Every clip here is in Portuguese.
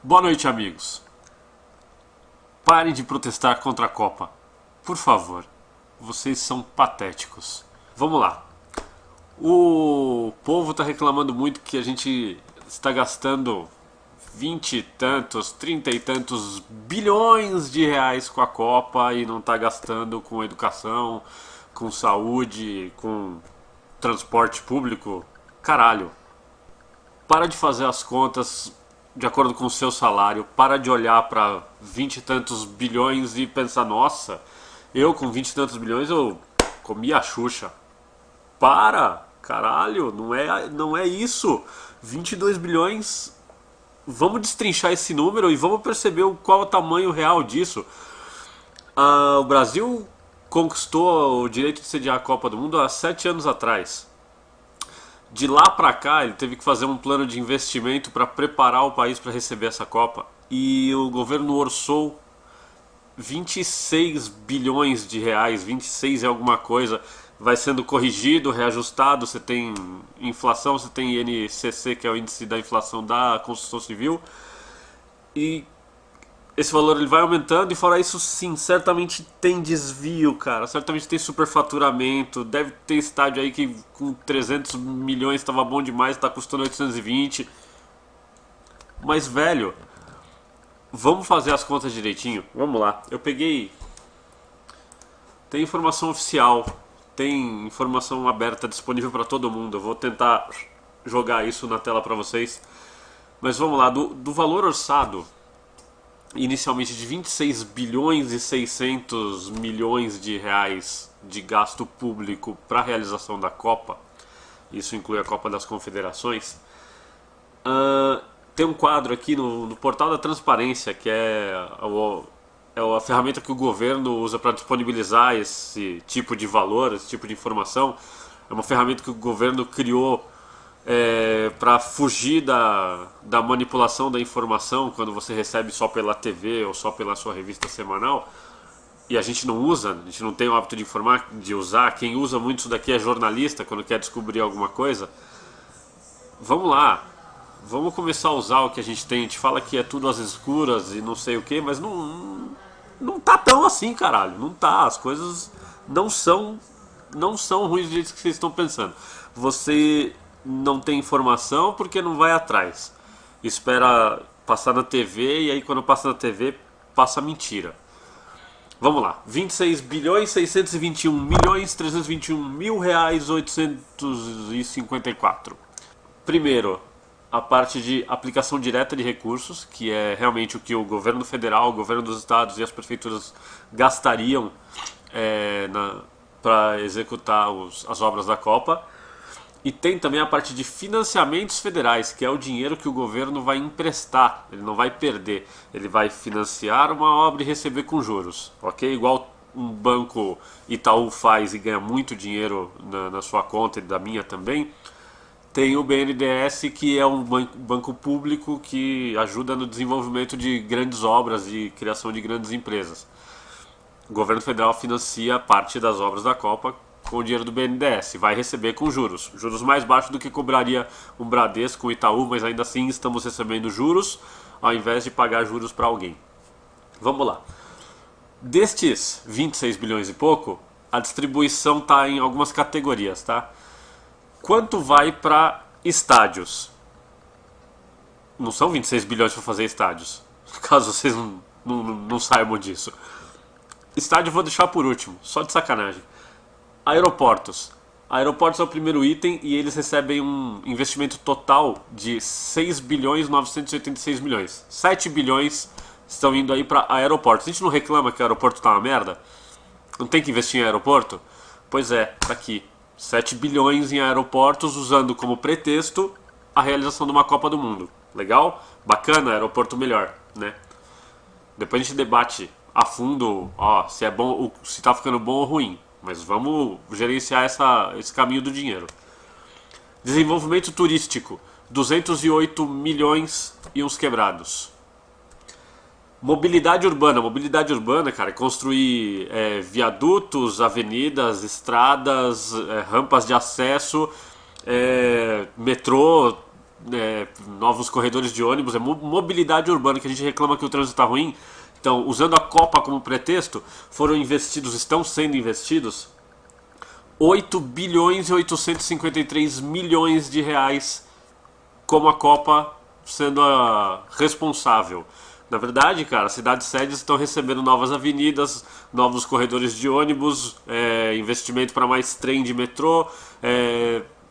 Boa noite, amigos. Parem de protestar contra a Copa. Por favor. Vocês são patéticos. Vamos lá. O povo está reclamando muito que a gente está gastando 20 e tantos, 30 e tantos bilhões de reais com a Copa e não está gastando com educação, com saúde, com transporte público. Caralho. Para de fazer as contas de acordo com o seu salário. Para de olhar para 20 e tantos bilhões e pensar, nossa, eu com 20 e tantos bilhões eu comi a Xuxa. Para, caralho, não é isso. 22 bilhões, vamos destrinchar esse número e vamos perceber qual é o tamanho real disso. O Brasil conquistou o direito de sediar a Copa do Mundo há 7 anos atrás. De lá pra cá, ele teve que fazer um plano de investimento para preparar o país para receber essa Copa. E o governo orçou 26 bilhões de reais, 26 é alguma coisa. Vai sendo corrigido, reajustado. Você tem inflação, você tem INCC, que é o índice da inflação da construção civil. E esse valor ele vai aumentando, e fora isso, sim, certamente tem desvio, cara. Certamente tem superfaturamento. Deve ter estádio aí que com 300 milhões estava bom demais, está custando 820. Mas, velho, vamos fazer as contas direitinho. Vamos lá. Eu peguei. Tem informação oficial, tem informação aberta disponível para todo mundo. Eu vou tentar jogar isso na tela para vocês. Mas vamos lá. Do valor orçado inicialmente de 26 bilhões e 600 milhões de reais de gasto público para a realização da Copa, isso inclui a Copa das Confederações, tem um quadro aqui no portal da transparência, que é a ferramenta que o governo usa para disponibilizar esse tipo de valor, esse tipo de informação. É uma ferramenta que o governo criou para fugir da manipulação da informação quando você recebe só pela TV ou só pela sua revista semanal. E a gente não usa, a gente não tem o hábito de informar, de usar. Quem usa muito isso daqui é jornalista quando quer descobrir alguma coisa. Vamos lá, vamos começar a usar o que a gente tem. A gente fala que é tudo às escuras e não sei o que, mas não tá tão assim, caralho. Não tá, as coisas não são ruins do jeito que vocês estão pensando. Você não tem informação porque não vai atrás. Espera passar na TV e aí quando passa na TV passa mentira. Vamos lá. 26 bilhões 621 milhões 321 mil reais 854. Primeiro, a parte de aplicação direta de recursos, que é realmente o que o governo federal, o governo dos estados e as prefeituras gastariam para executar as obras da Copa. E tem também a parte de financiamentos federais, que é o dinheiro que o governo vai emprestar, ele não vai perder. Ele vai financiar uma obra e receber com juros, ok? Igual um banco Itaú faz e ganha muito dinheiro na sua conta e da minha também. Tem o BNDES, que é um banco público que ajuda no desenvolvimento de grandes obras e criação de grandes empresas. O governo federal financia parte das obras da Copa com o dinheiro do BNDES, vai receber com juros mais baixos do que cobraria um Bradesco, um Itaú, mas ainda assim estamos recebendo juros ao invés de pagar juros para alguém. Vamos lá. Destes 26 bilhões e pouco, a distribuição está em algumas categorias, tá? Quanto vai para estádios? Não são 26 bilhões para fazer estádios, caso vocês não saibam disso. Estádio eu vou deixar por último, só de sacanagem. Aeroportos. Aeroportos é o primeiro item e eles recebem um investimento total de 6 bilhões 986 milhões. 7 bilhões estão indo aí para aeroportos. A gente não reclama que o aeroporto tá uma merda? Não tem que investir em aeroporto? Pois é, tá aqui. 7 bilhões em aeroportos usando como pretexto a realização de uma Copa do Mundo. Legal? Bacana, aeroporto melhor, né? Depois a gente debate a fundo, se é bom, se tá ficando bom ou ruim. Mas vamos gerenciar esse caminho do dinheiro. Desenvolvimento turístico, 208 milhões e uns quebrados. Mobilidade urbana, cara, é construir viadutos, avenidas, estradas, rampas de acesso, metrô, novos corredores de ônibus, é mobilidade urbana, que a gente reclama que o trânsito está ruim. Então, usando a Copa como pretexto, estão sendo investidos 8 bilhões e 853 milhões de reais como a Copa sendo a responsável. Na verdade, cara, as cidades-sedes estão recebendo novas avenidas, novos corredores de ônibus, investimento para mais trem de metrô,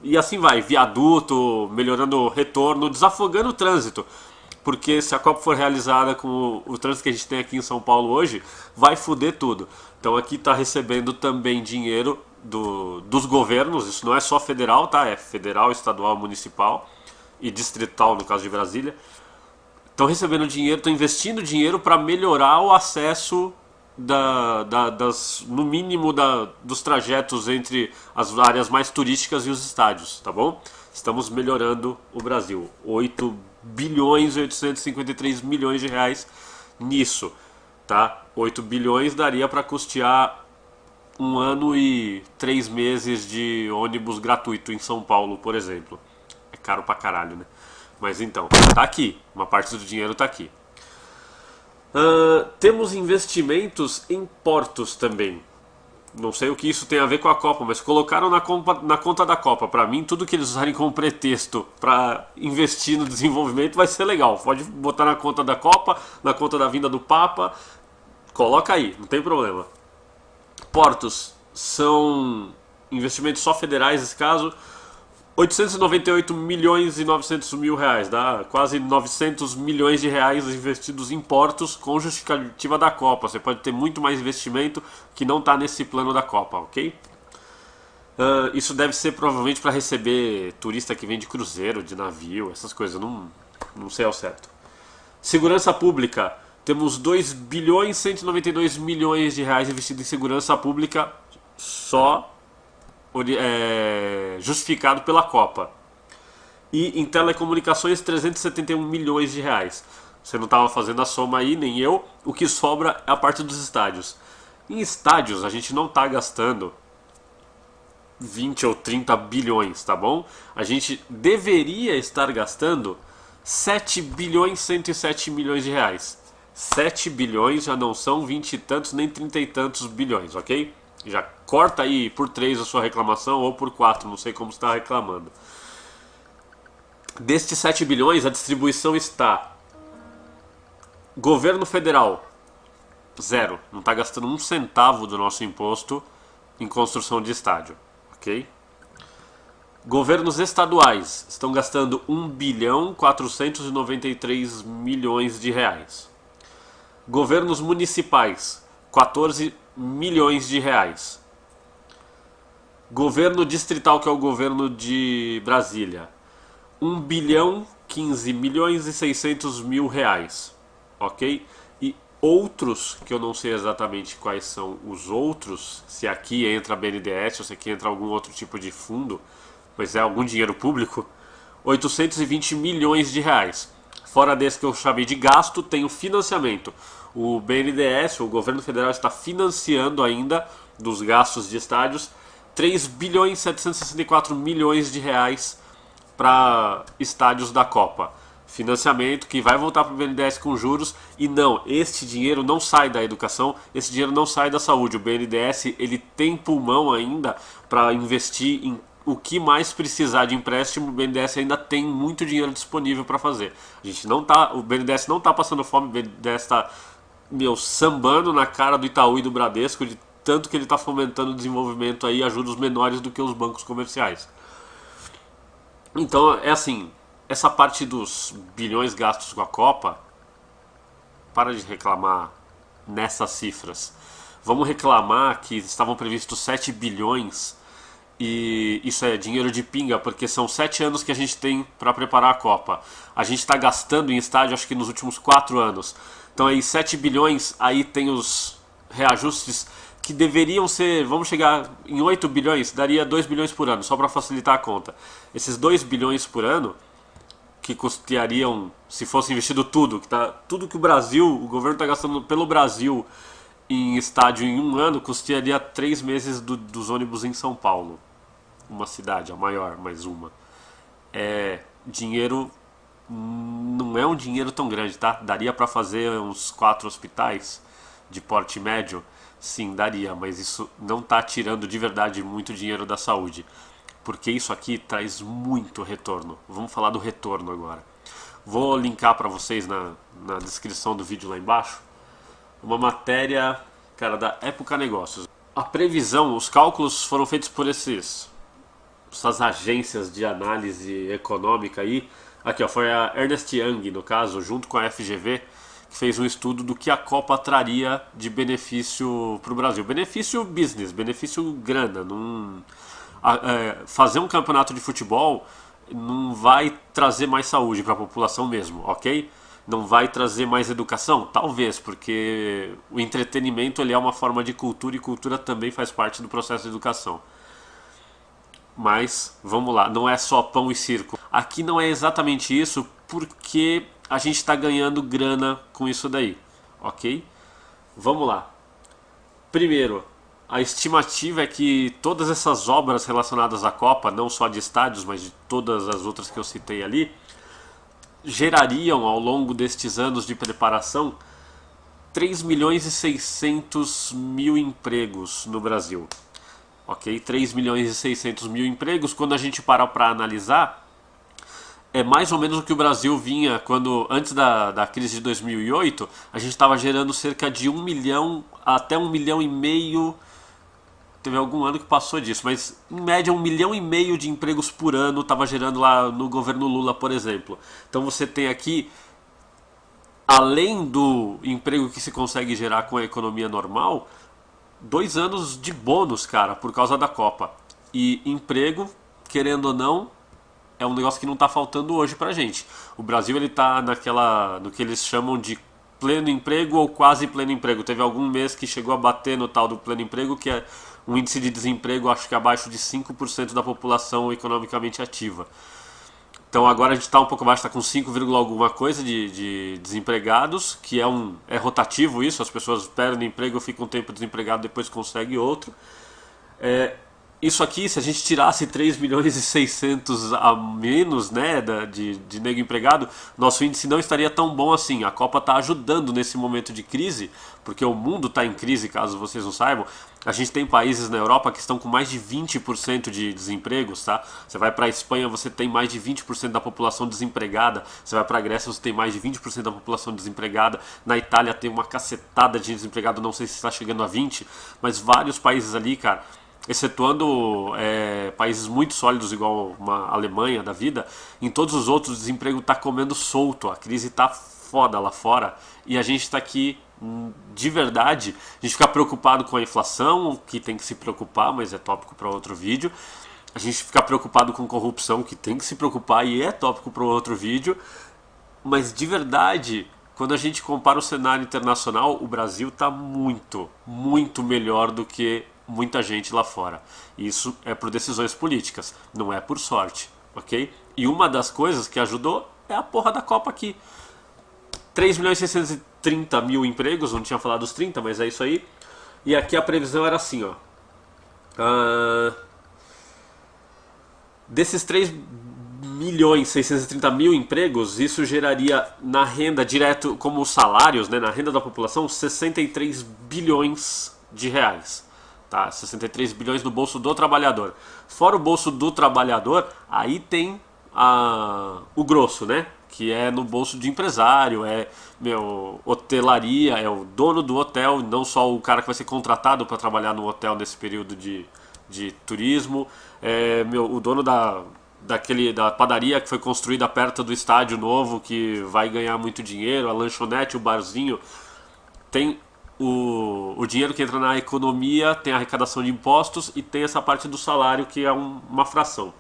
e assim vai, viaduto, melhorando o retorno, desafogando o trânsito. Porque se a Copa for realizada com o trânsito que a gente tem aqui em São Paulo hoje, vai foder tudo. Então aqui está recebendo também dinheiro dos governos, isso não é só federal, tá? É federal, estadual, municipal e distrital, no caso de Brasília. Estão recebendo dinheiro, estão investindo dinheiro para melhorar o acesso no mínimo dos trajetos entre as áreas mais turísticas e os estádios, tá bom? Estamos melhorando o Brasil. 8 bilhões e 853 milhões de reais nisso, tá? 8 bilhões daria para custear 1 ano e 3 meses de ônibus gratuito em São Paulo, por exemplo. É caro pra caralho, né? Mas então, tá aqui. Uma parte do dinheiro tá aqui. Temos investimentos em portos também. Não sei o que isso tem a ver com a Copa, mas colocaram na conta da Copa. Pra mim, tudo que eles usarem como pretexto pra investir no desenvolvimento vai ser legal. Pode botar na conta da Copa, na conta da vinda do Papa. Coloca aí, não tem problema. Portos são investimentos só federais nesse caso. 898 milhões e 900 mil reais, dá quase 900 milhões de reais investidos em portos com justificativa da Copa. Você pode ter muito mais investimento que não está nesse plano da Copa, ok? Isso deve ser provavelmente para receber turista que vem de cruzeiro, de navio, essas coisas, não sei ao certo. Segurança pública, temos 2 bilhões e 192 milhões de reais investidos em segurança pública só justificado pela Copa. E em telecomunicações 371 milhões de reais. Você não estava fazendo a soma aí, nem eu. O que sobra é a parte dos estádios. Em estádios a gente não está gastando 20 ou 30 bilhões, tá bom? A gente deveria estar gastando 7 bilhões e 107 milhões de reais. 7 bilhões já não são 20 e tantos nem 30 e tantos bilhões, ok? Já corta aí por 3 a sua reclamação ou por 4, não sei como você está reclamando. Destes 7 bilhões, a distribuição está: governo federal, 0. Não está gastando um centavo do nosso imposto em construção de estádio, ok? Governos estaduais estão gastando 1 bilhão 493 milhões de reais. Governos municipais, 14 milhões de reais. Governo distrital, que é o governo de Brasília, 1 bilhão 15 milhões e 600 mil reais, ok? E outros, que eu não sei exatamente quais são os outros, se aqui entra BNDES ou se aqui entra algum outro tipo de fundo, mas é algum dinheiro público, 820 milhões de reais. Fora desse que eu chamei de gasto, tem o financiamento. O BNDES, o governo federal, está financiando ainda dos gastos de estádios 3 bilhões e 764 milhões de reais para estádios da Copa. Financiamento que vai voltar para o BNDES com juros. E não, este dinheiro não sai da educação, esse dinheiro não sai da saúde. O BNDES ele tem pulmão ainda para investir em o que mais precisar de empréstimo. O BNDES ainda tem muito dinheiro disponível para fazer. O BNDES não está passando fome, o BNDES está sambando na cara do Itaú e do Bradesco, de tanto que ele está fomentando o desenvolvimento aí a juros menores do que os bancos comerciais. Então é assim, essa parte dos bilhões gastos com a Copa, para de reclamar nessas cifras. Vamos reclamar que estavam previstos 7 bilhões e isso é dinheiro de pinga, porque são 7 anos que a gente tem para preparar a Copa. A gente está gastando em estádio acho que nos últimos 4 anos. Então aí 7 bilhões, aí tem os reajustes que deveriam ser, vamos chegar em 8 bilhões, daria 2 bilhões por ano, só para facilitar a conta. Esses 2 bilhões por ano, que custariam, se fosse investido tudo, tudo que o governo está gastando pelo Brasil em estádio em 1 ano, custaria 3 meses dos ônibus em São Paulo. Uma cidade, a maior, mais uma. É dinheiro não é um dinheiro tão grande, tá? Daria para fazer uns 4 hospitais de porte médio? Sim, daria, mas isso não está tirando de verdade muito dinheiro da saúde, porque isso aqui traz muito retorno. Vamos falar do retorno agora. Vou linkar para vocês na descrição do vídeo lá embaixo uma matéria, cara, da Época Negócios. A previsão, os cálculos foram feitos por essas agências de análise econômica aí. Aqui, ó, foi a Ernst Young, no caso, junto com a FGV, que fez um estudo do que a Copa traria de benefício para o Brasil. Benefício business, benefício grana. Fazer um campeonato de futebol não vai trazer mais saúde para a população mesmo, ok? Não vai trazer mais educação? Talvez, porque o entretenimento ele é uma forma de cultura e cultura também faz parte do processo de educação. Mas, vamos lá, não é só pão e circo. Aqui não é exatamente isso porque a gente está ganhando grana com isso daí, ok? Vamos lá. Primeiro, a estimativa é que todas essas obras relacionadas à Copa, não só de estádios, mas de todas as outras que eu citei ali, gerariam ao longo destes anos de preparação 3 milhões e 600 mil empregos no Brasil. Ok? 3 milhões e 600 mil empregos, quando a gente para analisar, é mais ou menos o que o Brasil vinha quando, antes da crise de 2008, a gente estava gerando cerca de 1 milhão até 1,5 milhão. Teve algum ano que passou disso, mas em média 1,5 milhão de empregos por ano estava gerando lá no governo Lula, por exemplo. Então você tem aqui, além do emprego que se consegue gerar com a economia normal, 2 anos de bônus, cara, por causa da Copa. E emprego, querendo ou não, é um negócio que não está faltando hoje pra gente. O Brasil ele tá no que eles chamam de pleno emprego ou quase pleno emprego. Teve algum mês que chegou a bater no tal do pleno emprego, que é um índice de desemprego, acho que abaixo de 5% da população economicamente ativa. Então agora a gente está um pouco abaixo, está com 5, alguma coisa de desempregados, que é rotativo isso, as pessoas perdem emprego, ficam um tempo desempregado, depois conseguem outro. Isso aqui, se a gente tirasse 3 milhões e 600 a menos, né, de nego empregado, nosso índice não estaria tão bom assim. A Copa está ajudando nesse momento de crise, porque o mundo está em crise, caso vocês não saibam. A gente tem países na Europa que estão com mais de 20% de desempregos, tá? Você vai para a Espanha, você tem mais de 20% da população desempregada. Você vai para a Grécia, você tem mais de 20% da população desempregada. Na Itália tem uma cacetada de desempregado, não sei se está chegando a 20%, mas vários países ali, cara, excetuando países muito sólidos igual uma Alemanha da vida, em todos os outros o desemprego está comendo solto, a crise está foda lá fora e a gente está aqui de verdade. A gente fica preocupado com a inflação, que tem que se preocupar, mas é tópico para outro vídeo. A gente fica preocupado com corrupção, que tem que se preocupar e é tópico para outro vídeo. Mas de verdade, quando a gente compara o cenário internacional, o Brasil está muito, muito melhor do que muita gente lá fora. Isso é por decisões políticas, não é por sorte, ok? E uma das coisas que ajudou é a porra da Copa aqui. 3 milhões e 630 mil empregos, não tinha falado dos 30, mas é isso aí. E aqui a previsão era assim, ó. Desses 3 milhões 630 mil empregos, isso geraria na renda direto como salários, né, na renda da população, 63 bilhões de reais. Tá? 63 bilhões no bolso do trabalhador. Fora o bolso do trabalhador, aí tem o grosso, né? Que é no bolso de empresário, hotelaria, é o dono do hotel, não só o cara que vai ser contratado para trabalhar no hotel nesse período de turismo, o dono da padaria que foi construída perto do estádio novo, que vai ganhar muito dinheiro, a lanchonete, o barzinho. Tem o dinheiro que entra na economia, tem a arrecadação de impostos e tem essa parte do salário que é uma fração.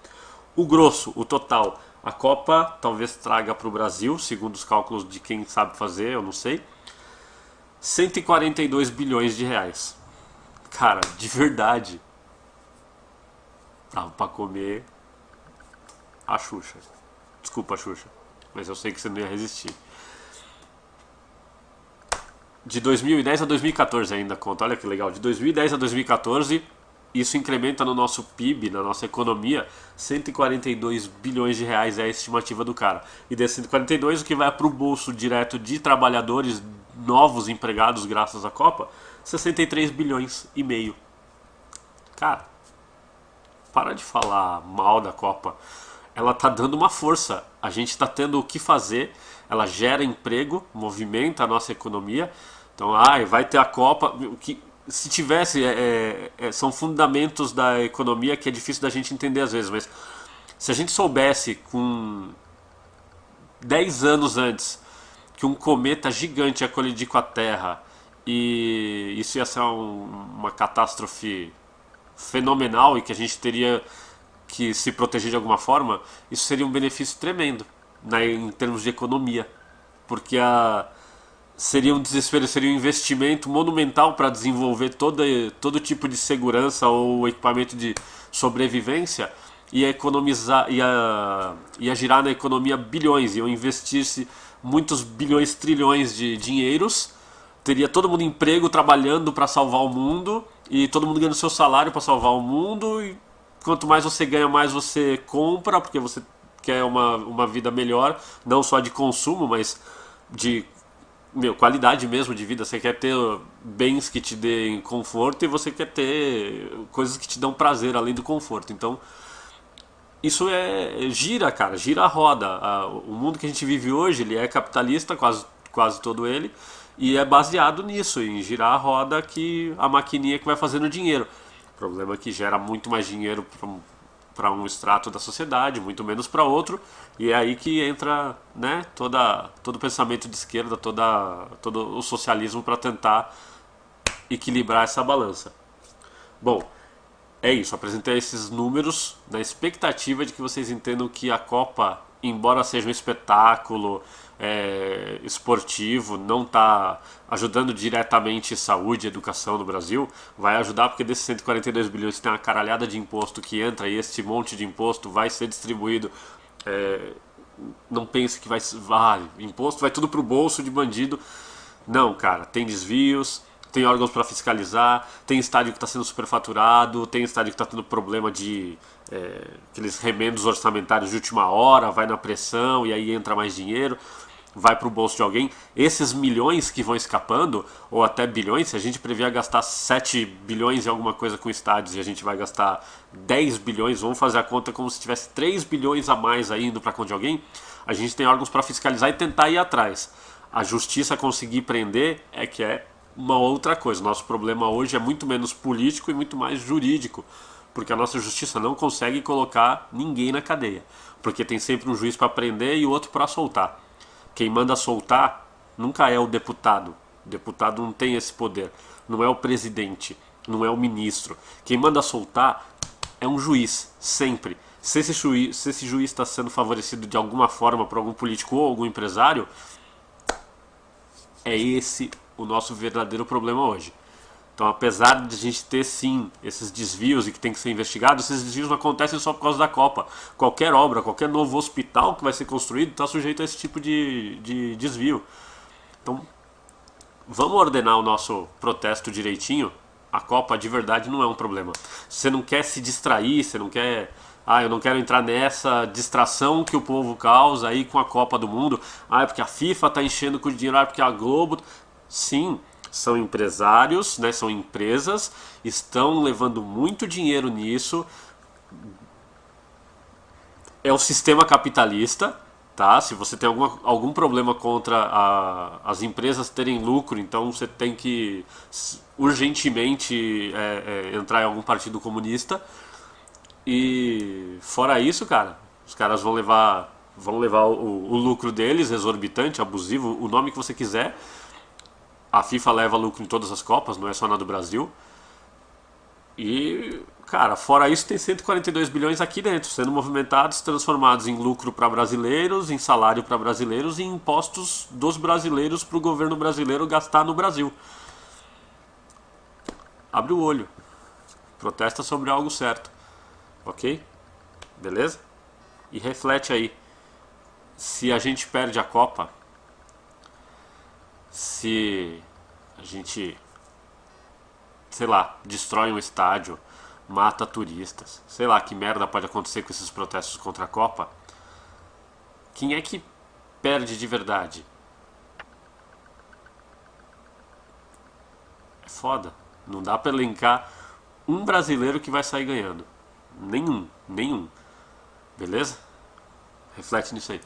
O grosso, o total, a Copa talvez traga para o Brasil, segundo os cálculos de quem sabe fazer, eu não sei, 142 bilhões de reais. Cara, de verdade, dava para comer a Xuxa. Desculpa, Xuxa, mas eu sei que você não ia resistir. De 2010 a 2014 ainda conta, olha que legal. De 2010 a 2014, isso incrementa no nosso PIB, na nossa economia, 142 bilhões de reais é a estimativa do cara. E desses 142, o que vai para o bolso direto de trabalhadores novos empregados graças à Copa, 63 bilhões e meio. Cara, para de falar mal da Copa. Ela tá dando uma força. A gente está tendo o que fazer. Ela gera emprego, movimenta a nossa economia. Então, vai ter a Copa. O que, se tivesse, são fundamentos da economia que é difícil da gente entender às vezes. Mas se a gente soubesse com 10 anos antes que um cometa gigante ia colidir com a Terra e isso ia ser uma catástrofe fenomenal e que a gente teria que se proteger de alguma forma, isso seria um benefício tremendo, né, em termos de economia, porque seria um desespero, seria um investimento monumental para desenvolver todo tipo de segurança ou equipamento de sobrevivência, ia economizar, ia girar na economia bilhões, iam investir-se muitos bilhões, trilhões de dinheiros, teria todo mundo emprego trabalhando para salvar o mundo e todo mundo ganhando seu salário para salvar o mundo. E quanto mais você ganha, mais você compra, porque você quer uma vida melhor, não só de consumo, mas de qualidade mesmo de vida. Você quer ter bens que te deem conforto e você quer ter coisas que te dão prazer além do conforto. Então, isso gira, cara, gira a roda. O mundo que a gente vive hoje, ele é capitalista, quase todo ele, e é baseado nisso, em girar a roda, que a maquininha que vai fazendo dinheiro. O problema é que gera muito mais dinheiro para um extrato da sociedade, muito menos para outro, e é aí que entra, né, todo o pensamento de esquerda, todo o socialismo para tentar equilibrar essa balança. Bom, é isso, apresentei esses números na expectativa de que vocês entendam que a Copa, embora seja um espetáculo esportivo, não está ajudando diretamente saúde e educação no Brasil. Vai ajudar porque desses 142 bilhões tem uma caralhada de imposto que entra, e este monte de imposto vai ser distribuído. Não pense que imposto vai tudo pro bolso de bandido. Não, cara, tem desvios, tem órgãos para fiscalizar, tem estádio que está sendo superfaturado, tem estádio que está tendo problema de aqueles remendos orçamentários de última hora, vai na pressão e aí entra mais dinheiro, vai para o bolso de alguém. Esses milhões que vão escapando, ou até bilhões, se a gente previa gastar 7 bilhões em alguma coisa com estádios e a gente vai gastar 10 bilhões, vamos fazer a conta como se tivesse 3 bilhões a mais aí indo para conta de alguém, a gente tem órgãos para fiscalizar e tentar ir atrás. A justiça conseguir prender que é uma outra coisa. Nosso problema hoje é muito menos político e muito mais jurídico, porque a nossa justiça não consegue colocar ninguém na cadeia, porque tem sempre um juiz para prender e outro para soltar. Quem manda soltar nunca é o deputado. O deputado não tem esse poder. Não é o presidente, não é o ministro. Quem manda soltar é um juiz, sempre. Se esse juiz está sendo favorecido de alguma forma por algum político ou algum empresário, é esse o nosso verdadeiro problema hoje. Então, apesar de a gente ter sim esses desvios e que tem que ser investigado, esses desvios não acontecem só por causa da Copa. Qualquer obra, qualquer novo hospital que vai ser construído está sujeito a esse tipo de desvio. Então, vamos ordenar o nosso protesto direitinho. A Copa de verdade não é um problema. Você não quer se distrair, você não quer... eu não quero entrar nessa distração que o povo causa aí com a Copa do Mundo. É porque a FIFA está enchendo com dinheiro, porque a Globo... Sim, são empresários, né, são empresas, estão levando muito dinheiro nisso. É o sistema capitalista, tá? Se você tem algum problema contra as empresas terem lucro, então você tem que urgentemente entrar em algum partido comunista. E fora isso, cara, os caras vão levar o lucro deles, exorbitante, abusivo, o nome que você quiser. A FIFA leva lucro em todas as Copas, não é só na do Brasil. E, cara, fora isso, tem 142 bilhões aqui dentro, sendo movimentados, transformados em lucro para brasileiros, em salário para brasileiros e em impostos dos brasileiros para o governo brasileiro gastar no Brasil. Abre o olho. Protesta sobre algo certo. Ok? Beleza? E reflete aí. Se a gente perde a Copa, se a gente, sei lá, destrói um estádio, mata turistas. Sei lá que merda pode acontecer com esses protestos contra a Copa. Quem é que perde de verdade? É foda. Não dá pra elencar um brasileiro que vai sair ganhando. Nenhum, nenhum. Beleza? Reflete nisso aí.